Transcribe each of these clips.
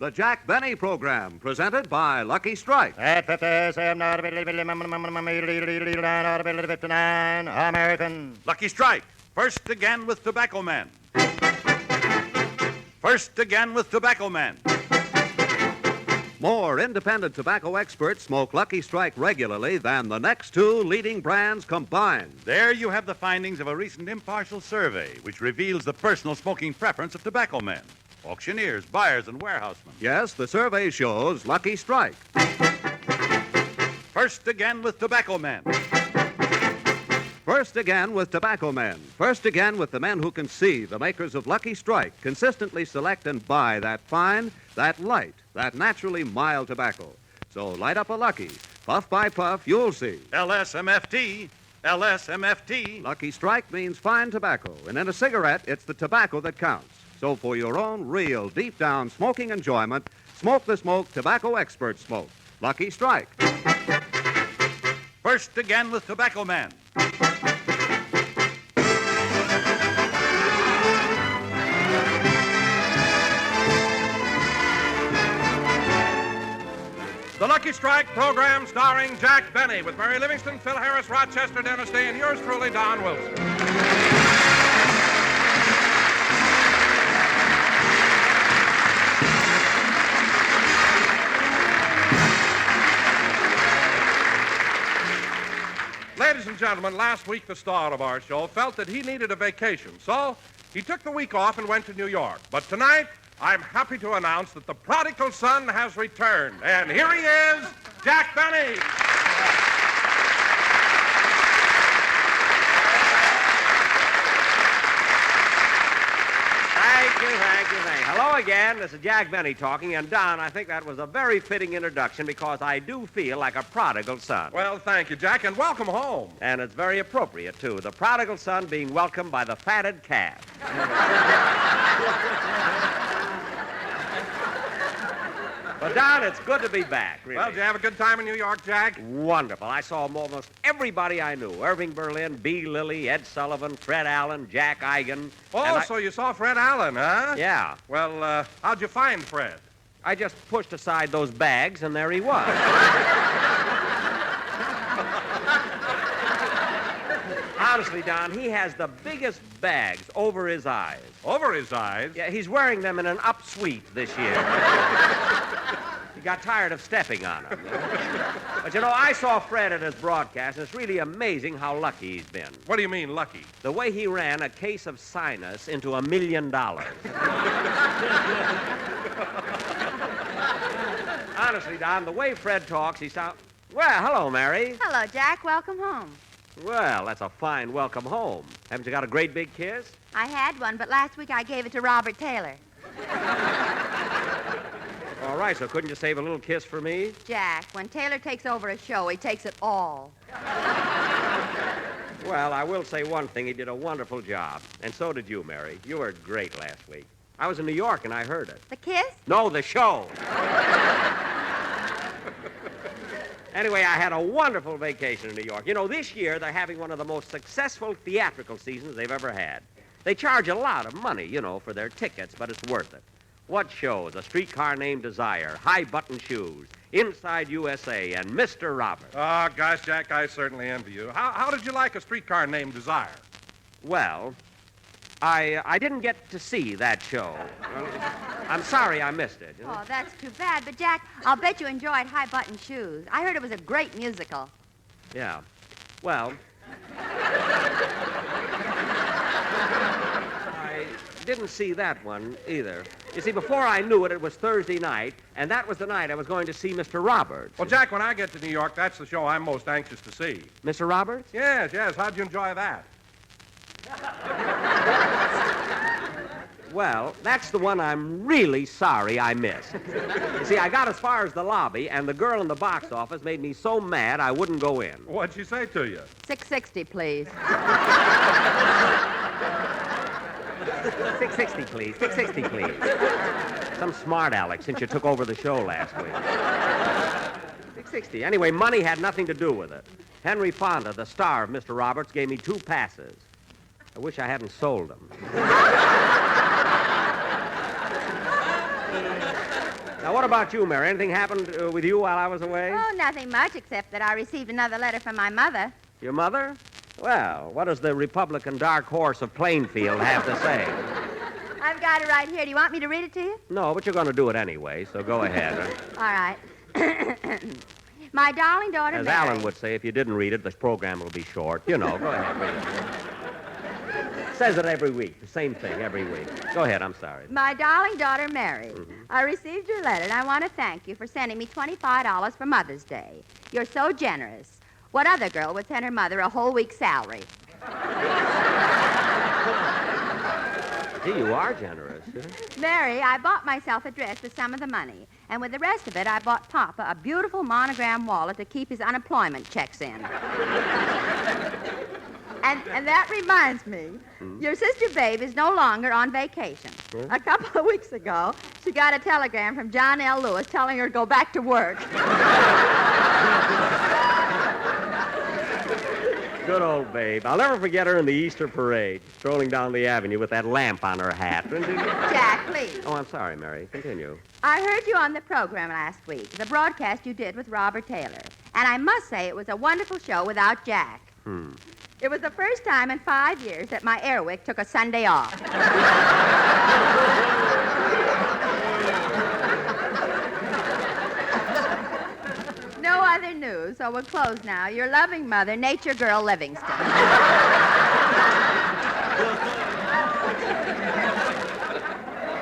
the Jack Benny Program, presented by Lucky Strike. Ep657, American. Lucky Strike. First again with Tobacco Man. First again with Tobacco Man. More independent tobacco experts smoke Lucky Strike regularly than the next two leading brands combined. There you have the findings of a recent impartial survey which reveals the personal smoking preference of tobacco men, auctioneers, buyers, and warehousemen. Yes, the survey shows Lucky Strike. First again with Tobacco Man. First again with Tobacco Men. First again with the men who can see the makers of Lucky Strike consistently select and buy that fine, that light, that naturally mild tobacco. So light up a Lucky. Puff by puff, you'll see. LSMFT. LSMFT. Lucky Strike means fine tobacco, and in a cigarette, it's the tobacco that counts. So for your own real, deep-down smoking enjoyment, smoke the smoke tobacco experts smoke. Lucky Strike. First again with Tobacco Man. The Lucky Strike program starring Jack Benny with Mary Livingston, Phil Harris, Rochester, Dennis Day, and yours truly, Don Wilson. Ladies and gentlemen, last week the star of our show felt that he needed a vacation, so he took the week off and went to New York. But tonight, I'm happy to announce that the prodigal son has returned. And here he is, Jack Benny. Thank you. Hello again. This is Jack Benny talking. And, Don, I think that was a very fitting introduction because I do feel like a prodigal son. Well, thank you, Jack, and welcome home. And it's very appropriate, too. The prodigal son being welcomed by the fatted calf. But, Don, it's good to be back, really. Well, did you have a good time in New York, Jack? Wonderful. I saw almost everybody I knew. Irving Berlin, B. Lilly, Ed Sullivan, Fred Allen, Jack Eigen. Oh, so you saw Fred Allen, huh? Yeah. Well, how'd you find Fred? I just pushed aside those bags, and there he was. Honestly, Don, he has the biggest bags over his eyes. Over his eyes? Yeah, he's wearing them in an upsweep this year. He got tired of stepping on them. But, I saw Fred at his broadcast, and it's really amazing how lucky he's been. What do you mean, lucky? The way he ran a case of sinus into $1 million. Honestly, Don, the way Fred talks, he sounds... Well, hello, Mary. Hello, Jack. Welcome home. Well, that's a fine welcome home. Haven't you got a great big kiss? I had one, but last week I gave it to Robert Taylor. All right, so couldn't you save a little kiss for me? Jack, when Taylor takes over a show, he takes it all. Well, I will say one thing. He did a wonderful job. And so did you, Mary. You were great last week. I was in New York, and I heard it. The kiss? No, the show. Anyway, I had a wonderful vacation in New York. This year they're having one of the most successful theatrical seasons they've ever had. They charge a lot of money, for their tickets, but it's worth it. What shows? A Streetcar Named Desire, High Button Shoes, Inside USA, and Mr. Robert. Oh, gosh, Jack, I certainly envy you. How did you like A Streetcar Named Desire? Well, I didn't get to see that show. I'm sorry I missed it. Oh, that's too bad. But, Jack, I'll bet you enjoyed High Button Shoes. I heard it was a great musical. Yeah. Well, I didn't see that one either. You see, before I knew it, it was Thursday night, and that was the night I was going to see Mr. Roberts. Well, Jack, when I get to New York, that's the show I'm most anxious to see. Mr. Roberts? Yes. How'd you enjoy that? Well, that's the one I'm really sorry I missed. You see, I got as far as the lobby, and the girl in the box office made me so mad I wouldn't go in. What'd she say to you? $6.60, please. $6.60, please. $6.60, please. Some smart aleck since you took over the show last week. $6.60. Anyway, money had nothing to do with it. Henry Fonda, the star of Mr. Roberts, gave me 2 passes. I wish I hadn't sold them. Now, what about you, Mary? Anything happened with you while I was away? Oh, nothing much, except that I received another letter from my mother. Your mother? Well, what does the Republican dark horse of Plainfield have to say? I've got it right here. Do you want me to read it to you? No, but you're going to do it anyway, so go ahead. All right. My darling daughter, As Mary. Alan would say, if you didn't read it, the program will be short. You know, go ahead, read it. Says it every week, the same thing every week. Go ahead, I'm sorry. My darling daughter, Mary. I received your letter, and I want to thank you for sending me $25 for Mother's Day. You're so generous. What other girl would send her mother a whole week's salary? Gee, you are generous. Huh? Mary, I bought myself a dress with some of the money, and with the rest of it, I bought Papa a beautiful monogram wallet to keep his unemployment checks in. And that reminds me, your sister Babe is no longer on vacation. A couple of weeks ago, she got a telegram from John L. Lewis telling her to go back to work. Good old Babe. I'll never forget her in the Easter parade, strolling down the avenue with that lamp on her hat. Jack, please. Oh, I'm sorry, Mary. Continue. I heard you on the program last week, the broadcast you did with Robert Taylor. And I must say it was a wonderful show without Jack. It was the first time in 5 years that my Airwick took a Sunday off. No other news, so we'll close now. Your loving mother, Nature Girl Livingston.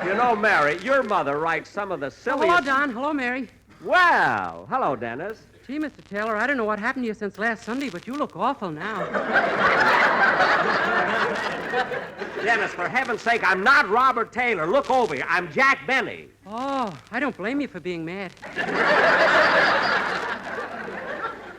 You know, Mary, your mother writes some of the silliest... Hello, Don. Hello, Mary. Well, hello, Dennis. Gee, Mr. Taylor, I don't know what happened to you since last Sunday, but you look awful now. Dennis, for heaven's sake, I'm not Robert Taylor. Look over here. I'm Jack Benny. Oh, I don't blame you for being mad.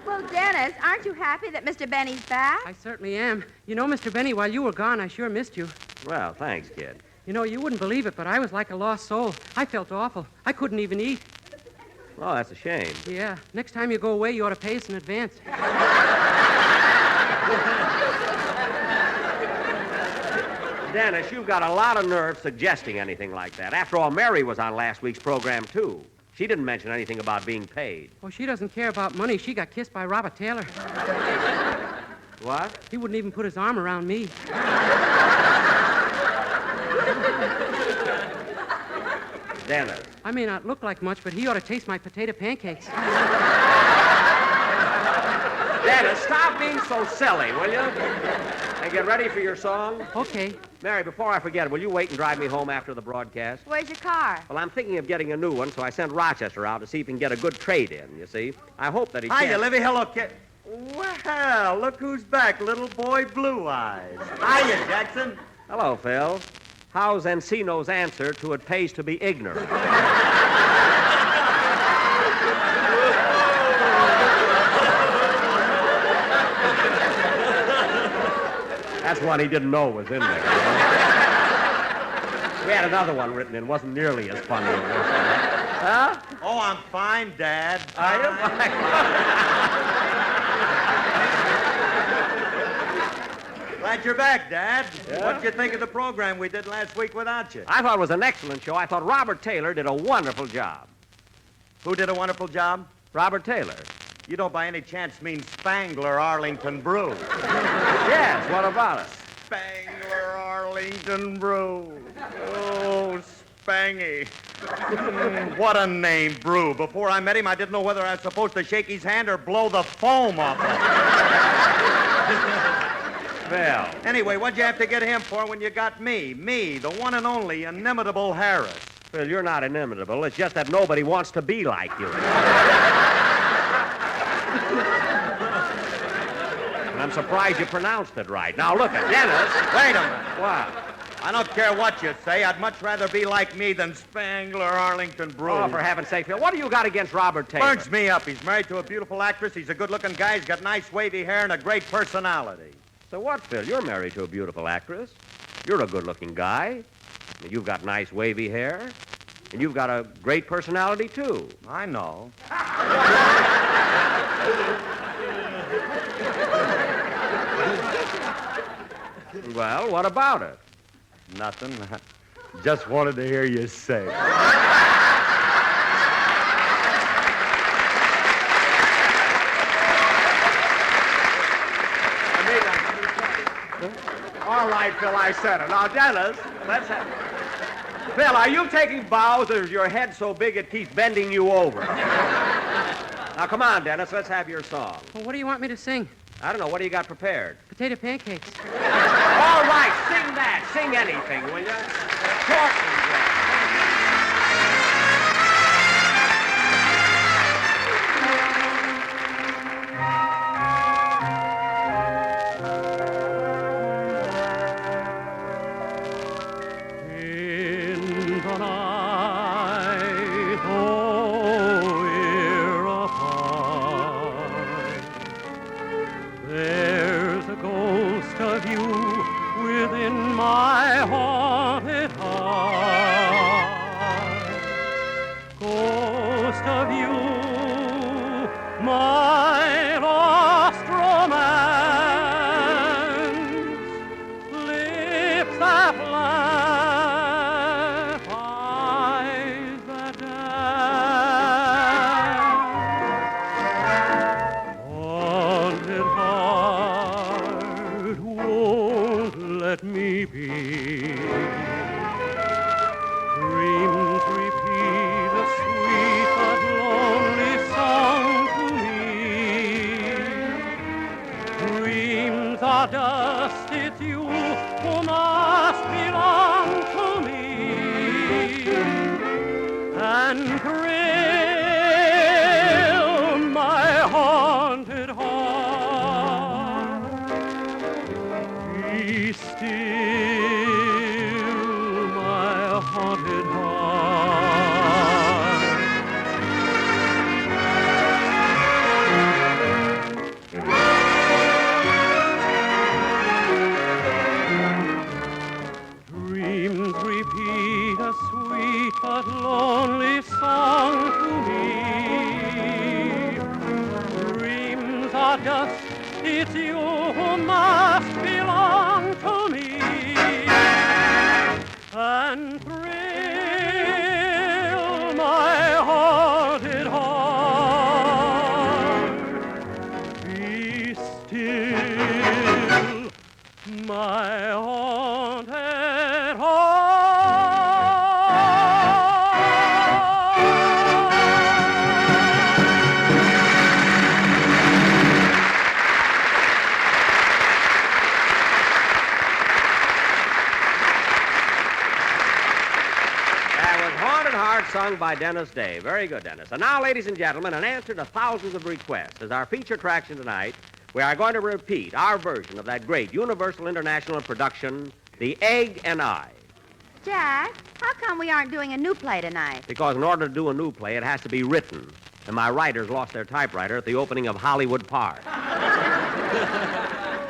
Well, Dennis, aren't you happy that Mr. Benny's back? I certainly am. You know, Mr. Benny, while you were gone, I sure missed you. Well, thanks, kid. You know, you wouldn't believe it, but I was like a lost soul. I felt awful. I couldn't even eat. Oh, that's a shame. Yeah, next time you go away, you ought to pay us in advance. Dennis, you've got a lot of nerve suggesting anything like that. After all, Mary was on last week's program, too. She didn't mention anything about being paid. Oh, she doesn't care about money. She got kissed by Robert Taylor. What? He wouldn't even put his arm around me. Dennis. I may not look like much, but he ought to taste my potato pancakes. Dennis, stop being so silly, will you? And get ready for your song. Okay. Mary, before I forget, will you wait and drive me home after the broadcast? Where's your car? Well, I'm thinking of getting a new one, so I sent Rochester out to see if he can get a good trade-in, you see. I hope that he can. Hiya, Livy. Hello, kid. Well, look who's back, little boy Blue Eyes. Hiya, Jackson. Hello, Phil. How's Encino's answer to it pays to be ignorant? That's one he didn't know was in there. We had another one written in. Wasn't nearly as funny as this one. Huh? Oh, I'm fine, Dad. Are you? Glad you're back, Dad. Yeah? What'd you think of the program we did last week without you? I thought it was an excellent show. I thought Robert Taylor did a wonderful job. Who did a wonderful job? Robert Taylor. You don't by any chance mean Spangler Arlington Brew. Yes, what about it? Spangler Arlington Brew. Oh, Spangy. What a name, Brew. Before I met him, I didn't know whether I was supposed to shake his hand or blow the foam off it. Phil. Anyway, what'd you have to get him for when you got me? Me, the one and only inimitable Harris. Phil, you're not inimitable. It's just that nobody wants to be like you. And I'm surprised you pronounced it right. Now, look at Dennis. Wait a minute. What? I don't care what you say. I'd much rather be like me than Spangler Arlington Brew. Oh, for heaven's sake, Phil, what do you got against Robert Taylor? Burns me up. He's married to a beautiful actress. He's a good-looking guy. He's got nice wavy hair and a great personality. So what, Phil? You're married to a beautiful actress. You're a good-looking guy. You've got nice wavy hair. And you've got a great personality, too. I know. Well, what about it? Nothing. Just wanted to hear you say it. right, Phil, I said it. Now, Dennis, let's have... Phil, are you taking bows or is your head so big it keeps bending you over? Now, come on, Dennis, let's have your song. Well, what do you want me to sing? I don't know, what do you got prepared? Potato pancakes. All right, sing that. Sing anything, will you? Short and grand. Dust, it's you who must belong to me and thrill my haunted heart. Be still, my haunted heart. Repeat a sweet but lonely song to me. Dreams are dust, it's you who must belong to me and thrill my haunted heart. Be still, my haunted sung by Dennis Day. Very good, Dennis. And now, ladies and gentlemen, in answer to thousands of requests, as our feature attraction tonight, we are going to repeat our version of that great Universal International production, The Egg and I. Jack, how come we aren't doing a new play tonight? Because in order to do a new play, it has to be written. And my writers lost their typewriter at the opening of Hollywood Park.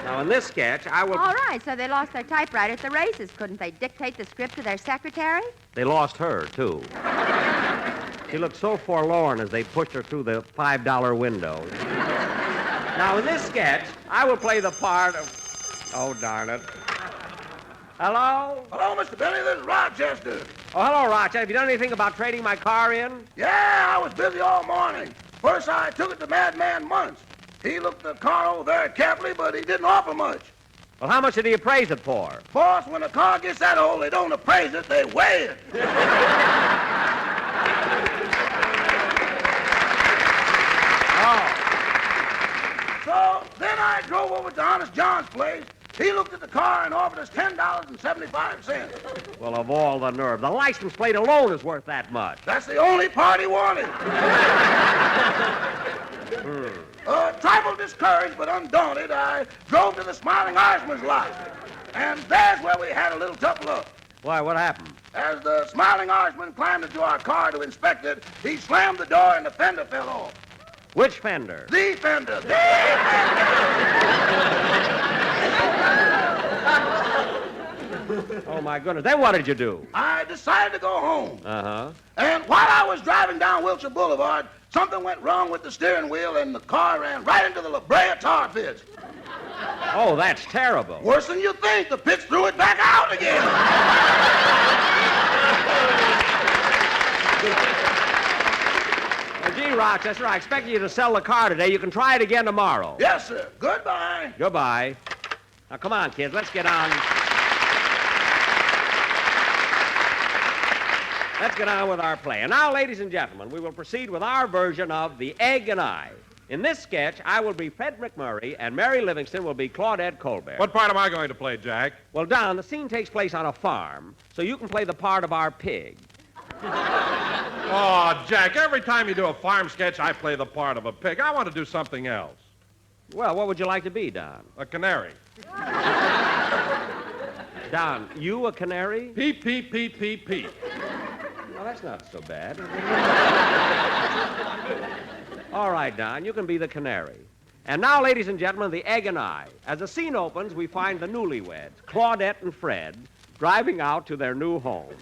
Now, in this sketch, I will... All right, so they lost their typewriter at the races. Couldn't they dictate the script to their secretary? They lost her, too. She looked so forlorn as they pushed her through the $5 window. Now, in this sketch, I will play the part of... Oh, darn it. Hello? Hello, Mr. Billy. This is Rochester. Oh, hello, Rochester. Have you done anything about trading my car in? Yeah, I was busy all morning. First, I took it to Madman Muntz. He looked the car over very carefully, but he didn't offer much. Well, how much did he appraise it for? Boss, when a car gets that old, they don't appraise it, they weigh it. So then I drove over to Honest John's place. He looked at the car and offered us $10.75. Well, of all the nerve. The license plate alone is worth that much. That's the only part he wanted. Trifle discouraged but undaunted, I drove to the Smiling Irishman's lot. And there's where we had a little tough luck. Why, what happened? As the Smiling Irishman climbed into our car to inspect it, he slammed the door and the fender fell off. Which fender? The fender. The fender. Oh, my goodness. Then what did you do? I decided to go home. Uh-huh. And while I was driving down Wilshire Boulevard, something went wrong with the steering wheel and the car ran right into the La Brea tar pits. Oh, that's terrible. Worse than you think. The pits threw it back out again. Gee, Rochester, I expect you to sell the car today. You can try it again tomorrow. Yes, sir. Goodbye. Goodbye. Now, come on, kids. Let's get on. Let's get on with our play. And now, ladies and gentlemen, we will proceed with our version of The Egg and I. In this sketch, I will be Fred McMurray, and Mary Livingston will be Claudette Colbert. What part am I going to play, Jack? Well, Don, the scene takes place on a farm, so you can play the part of our pig. Oh, Jack, every time you do a farm sketch, I play the part of a pig. I want to do something else. Well, what would you like to be, Don? A canary. Don, you a canary? Peep, peep, peep, peep, peep. Well, that's not so bad. All right, Don, you can be the canary. And now, ladies and gentlemen, The Egg and I. As the scene opens, we find the newlyweds, Claudette and Fred, driving out to their new home.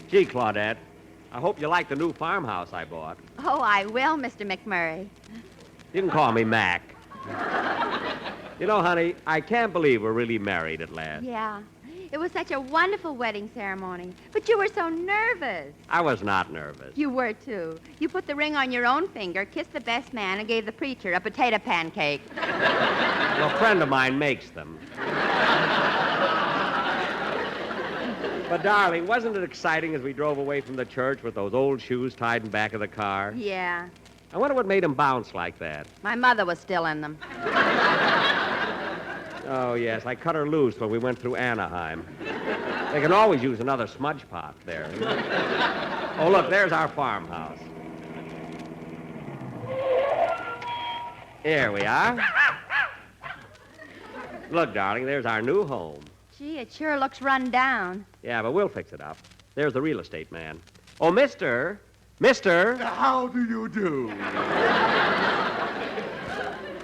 Gee, Claudette, I hope you like the new farmhouse I bought. Oh, I will, Mr. McMurray. You can call me Mac. You know, honey, I can't believe we're really married at last. Yeah. It was such a wonderful wedding ceremony. But you were so nervous. I was not nervous. You were, too. You put the ring on your own finger, kissed the best man, and gave the preacher a potato pancake. Well, a friend of mine makes them. But, darling, wasn't it exciting as we drove away from the church with those old shoes tied in back of the car? Yeah. I wonder what made them bounce like that. My mother was still in them. Oh, yes, I cut her loose when we went through Anaheim. They can always use another smudge pot there. Oh, look, there's our farmhouse. Here we are. Look, darling, there's our new home. Gee, it sure looks run down. Yeah, but we'll fix it up. There's the real estate man. Oh, Mister. How do you do?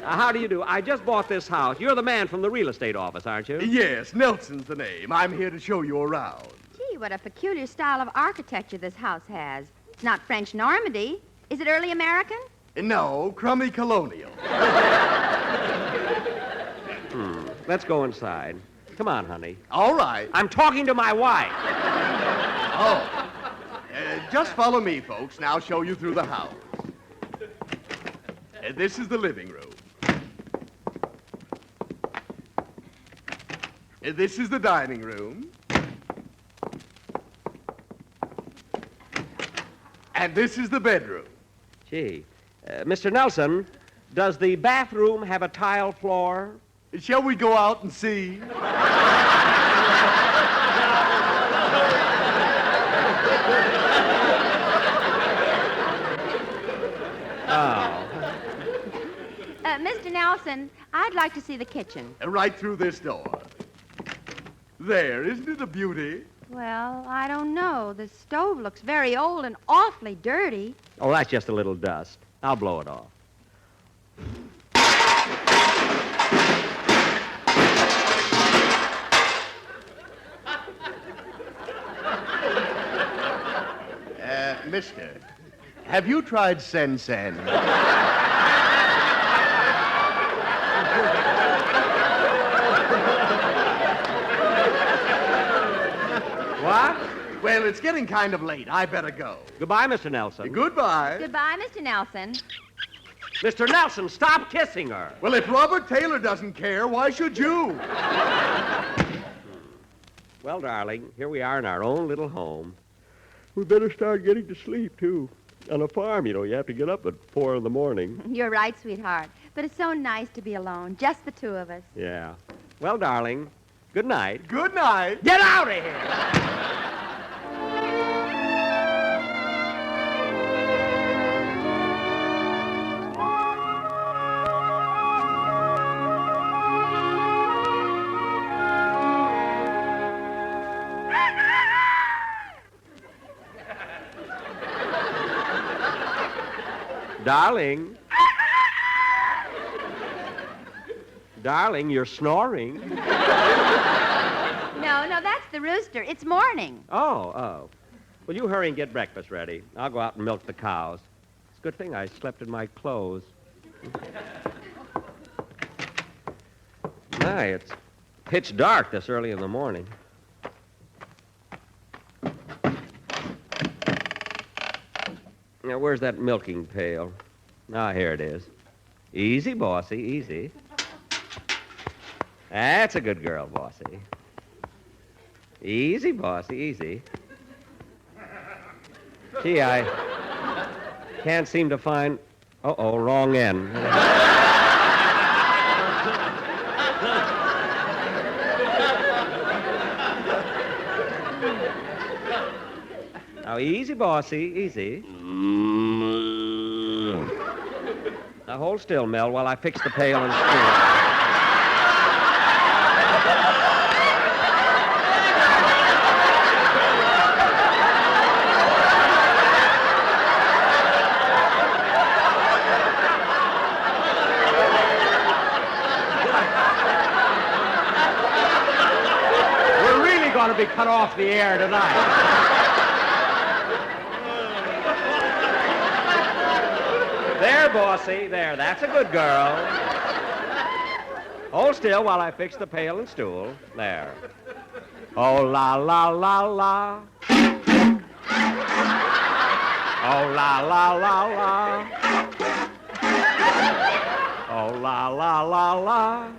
How do you do? I just bought this house. You're the man from the real estate office, aren't you? Yes, Nelson's the name. I'm here to show you around. Gee, what a peculiar style of architecture this house has. It's not French Normandy. Is it early American? No, crummy colonial. Let's go inside. Come on, honey. All right. I'm talking to my wife. Oh. Just follow me, folks, and I'll show you through the house. This is the living room. This is the dining room. And this is the bedroom. Gee. Mr. Nelson, does the bathroom have a tile floor? Shall we go out and see? Mr. Nelson, I'd like to see the kitchen. Right through this door. There, isn't it a beauty? Well, I don't know. The stove looks very old and awfully dirty. Oh, that's just a little dust. I'll blow it off. Mister, have you tried Sen-Sen? What? Well, it's getting kind of late. I better go. Goodbye, Mr. Nelson. Goodbye. Goodbye, Mr. Nelson. Mr. Nelson, stop kissing her. Well, if Robert Taylor doesn't care, why should you? Well, darling, here we are in our own little home. We better start getting to sleep, too. On a farm, you know, you have to get up at 4 in the morning. You're right, sweetheart. But it's so nice to be alone, just the two of us. Yeah. Well, darling, good night. Good night. Get out of here! Darling. Darling, you're snoring. No, that's the rooster. It's morning. Oh. Well, you hurry and get breakfast ready. I'll go out and milk the cows. It's a good thing I slept in my clothes. My, it's pitch dark this early in the morning. Now, where's that milking pail? Ah, here it is. Easy, bossy, easy. That's a good girl, bossy. Easy, bossy, easy. Gee, I can't seem to find... Uh-oh, wrong end. Now, easy, bossy, easy. Now, hold still, Mel, while I fix the pail and spoon. We're really going to be cut off the air tonight. There, bossy, there. That's a good girl. Hold still while I fix the pail and stool. There. Oh, la, la, la, la. Oh, la, la, la, la. Oh, la, la, la, la.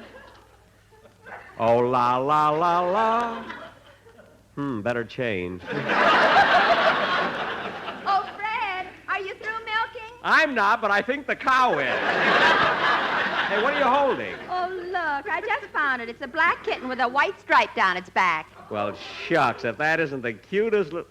Oh, la, la, la, la. Better change. Oh, Fred, are you through milking? I'm not, but I think the cow is. Hey, what are you holding? Oh, look, I just found it. It's a black kitten with a white stripe down its back. Well, shucks, if that isn't the cutest little...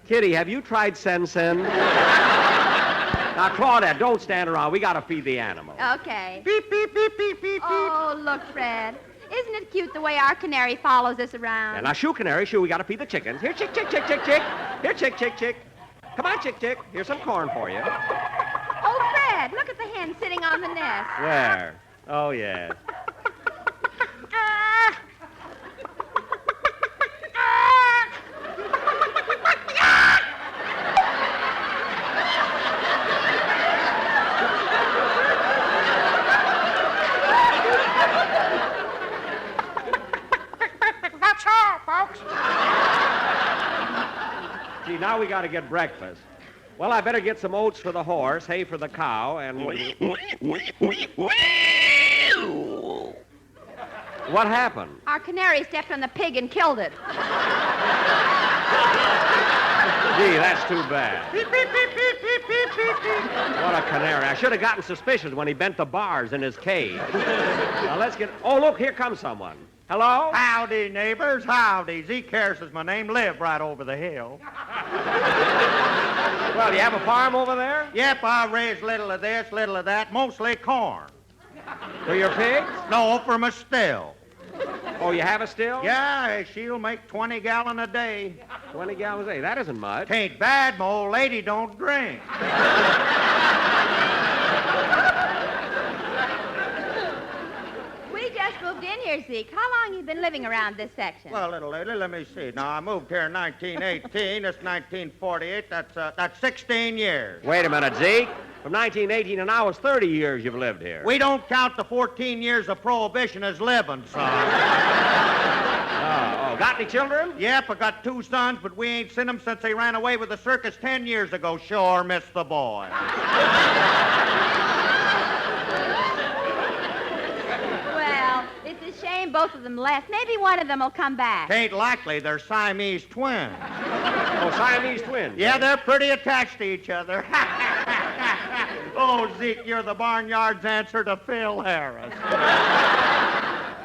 Kitty, have you tried Sen-Sen? Now, Claudette, don't stand around. We got to feed the animal. Okay. Beep, beep, beep, beep, beep, Oh, look, Fred. Isn't it cute the way our canary follows us around? Yeah, now, shoo, canary, shoo. We got to feed the chickens. Here, chick, chick, chick, chick, chick. Here, chick, chick, chick. Come on, chick, chick. Here's some corn for you. Oh, Fred, look at the hen sitting on the nest. Where? Oh, yes. That's all, folks. See, now we got to get breakfast. Well, I better get some oats for the horse, hay for the cow, and... What happened? Our canary stepped on the pig and killed it. Gee, that's too bad. What a canary. I should have gotten suspicious when he bent the bars in his cage. Now, let's get... Oh, look, here comes someone. Hello? Howdy, neighbors, howdy. Zeke Harris is my name. Live right over the hill. Well, you have a farm over there? Yep, I raise little of this, little of that, mostly corn. For your pigs? No, for my still. Oh, you have a still? Yeah, she'll make 20 gallon a day. 20 gallons a day. That isn't much. Tain't bad, my old lady don't drink. We just moved in here, Zeke. How long you been living around this section? Well, little lady, let me see. Now, I moved here in 1918. It's 1948. That's 16 years. Wait a minute, Zeke. From 1918 to now, it's 30 years you've lived here. We don't count the 14 years of prohibition as living, son. Oh, got any children? Yep, I got 2 sons, but we ain't seen them since they ran away with the circus 10 years ago. Sure, miss the boy. Well, it's a shame both of them left. Maybe one of them will come back. Ain't likely. They're Siamese twins. Oh, Siamese twins. Yeah, they're pretty attached to each other. Oh, Zeke, you're the barnyard's answer to Phil Harris.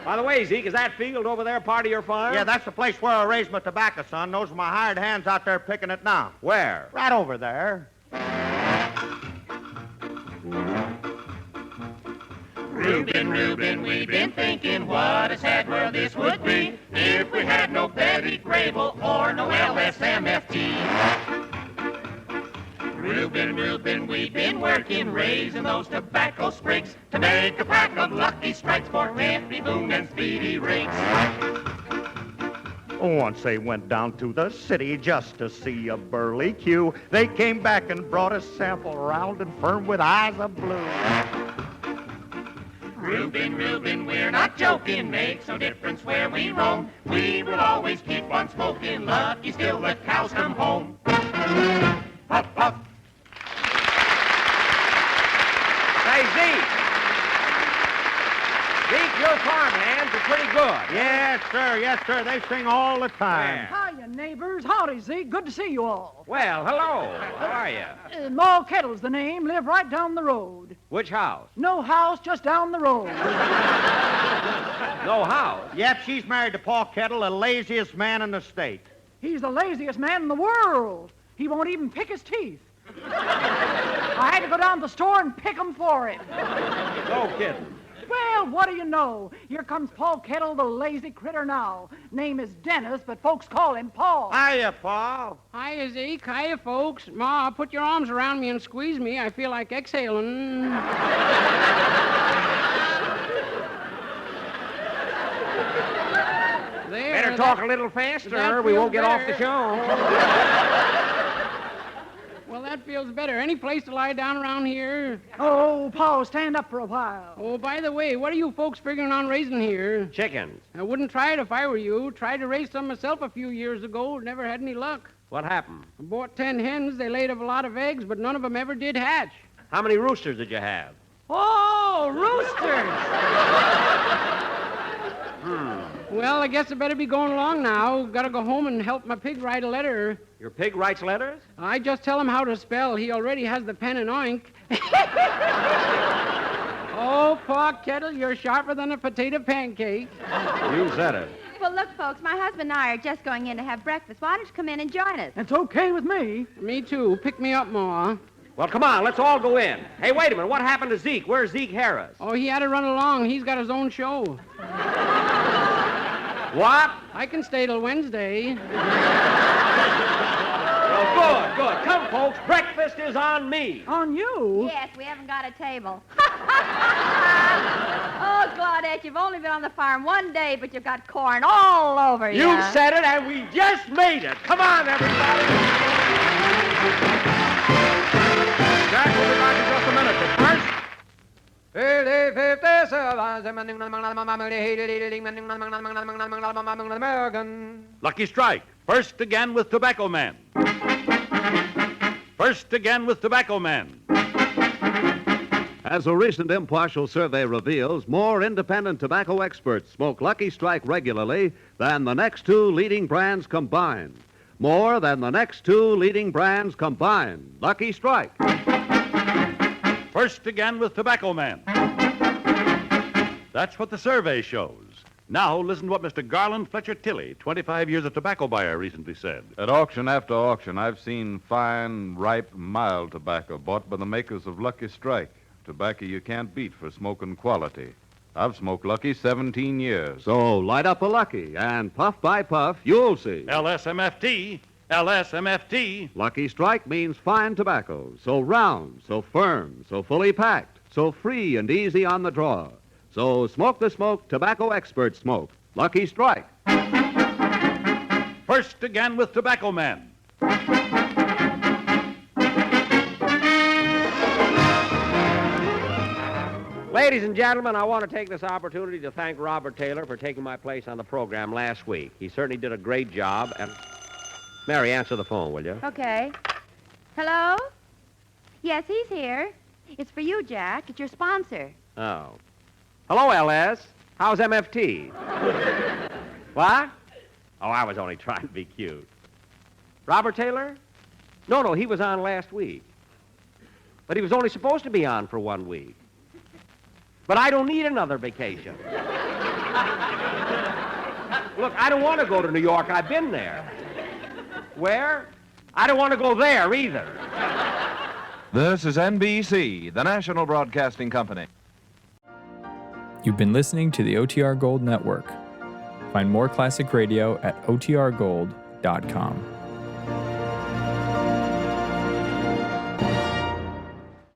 By the way, Zeke, is that field over there part of your farm? Yeah, that's the place where I raised my tobacco, son. Those are my hired hands out there picking it now. Where? Right over there. Reuben, Reuben, we've been thinking what a sad world this would be if we had no Betty Grable or no LSMFT. Reuben, Reuben, we've been working, raising those tobacco sprigs to make a pack of Lucky Strikes for every Boone and Speedy Riggs. Once they went down to the city just to see a burly Q. They came back and brought a sample round and firm with eyes of blue. Reuben, Reuben, we're not joking, makes no difference where we roam. We will always keep on smoking, lucky still the cows come home. Puff, puff, Zeke. Zeke, your farmhands are pretty good. Yes, sir. Yes, sir. They sing all the time. Hiya, neighbors. Howdy, Zeke. Good to see you all. Well, hello. How are you? Ma Kettle's the name. Live right down the road. Which house? No house, just down the road. No house? Yep, she's married to Paul Kettle, the laziest man in the state. He's the laziest man in the world. He won't even pick his teeth. I had to go down to the store and pick 'em for him. No kidding. Well, what do you know? Here comes Paul Kettle, the lazy critter now. Name is Dennis, but folks call him Paul. Hiya, Paul. Hiya, Zeke. Hiya, folks. Ma, put your arms around me and squeeze me. I feel like exhaling. There, Better talk a little faster, that or we won't feels get off the better. show. Well, that feels better. Any place to lie down around here? Oh, Paul, stand up for a while. Oh, by the way, what are you folks figuring on raising here? Chickens. I wouldn't try it if I were you. Tried to raise some myself a few years ago. Never had any luck. What happened? I bought 10 hens. They laid a lot of eggs, but none of them ever did hatch. How many roosters did you have? Oh, roosters! Well, I guess I better be going along now. Gotta go home and help my pig write a letter. Your pig writes letters? I just tell him how to spell. He already has the pen and ink. Oh, Pa Kettle, you're sharper than a potato pancake. You said it. Well, look, folks, my husband and I are just going in to have breakfast. Why don't you come in and join us? It's okay with me. Me too. Pick me up, Ma. Well, come on, let's all go in. Hey, wait a minute. What happened to Zeke? Where's Zeke Harris? Oh, he had to run along. He's got his own show. What? I can stay till Wednesday. Well, good. Come, folks. Breakfast is on me. On you? Yes, we haven't got a table. Oh, Claudette, you've only been on the farm one day, but you've got corn all over you. You said it, and we just made it. Come on, everybody. Jack will be back in just a minute, but first... Lucky Strike. First again with Tobacco Man. First again with Tobacco Man. As a recent impartial survey reveals, more independent tobacco experts smoke Lucky Strike regularly than the next two leading brands combined. More than the next two leading brands combined. Lucky Strike. First again with Tobacco Man. That's what the survey shows. Now listen to what Mr. Garland Fletcher Tilley, 25 years of tobacco buyer, recently said. At auction after auction, I've seen fine, ripe, mild tobacco bought by the makers of Lucky Strike. Tobacco you can't beat for smoking quality. I've smoked Lucky 17 years. So light up a Lucky, and puff by puff, you'll see. LSMFT. LSMFT. Lucky Strike means fine tobacco, so round, so firm, so fully packed, so free and easy on the draw. So smoke the smoke tobacco experts smoke. Lucky Strike. First again with Tobacco Man. Ladies and gentlemen, I want to take this opportunity to thank Robert Taylor for taking my place on the program last week. He certainly did a great job. And Mary, answer the phone, will you? Okay. Hello? Yes, he's here. It's for you, Jack. It's your sponsor. Oh. Hello, LS. How's MFT? What? Oh, I was only trying to be cute. Robert Taylor? No, he was on last week. But he was only supposed to be on for 1 week. But I don't need another vacation. Look, I don't want to go to New York. I've been there. Where? I don't want to go there either. This is NBC, the National Broadcasting Company. You've been listening to the OTR Gold Network. Find more classic radio at otrgold.com.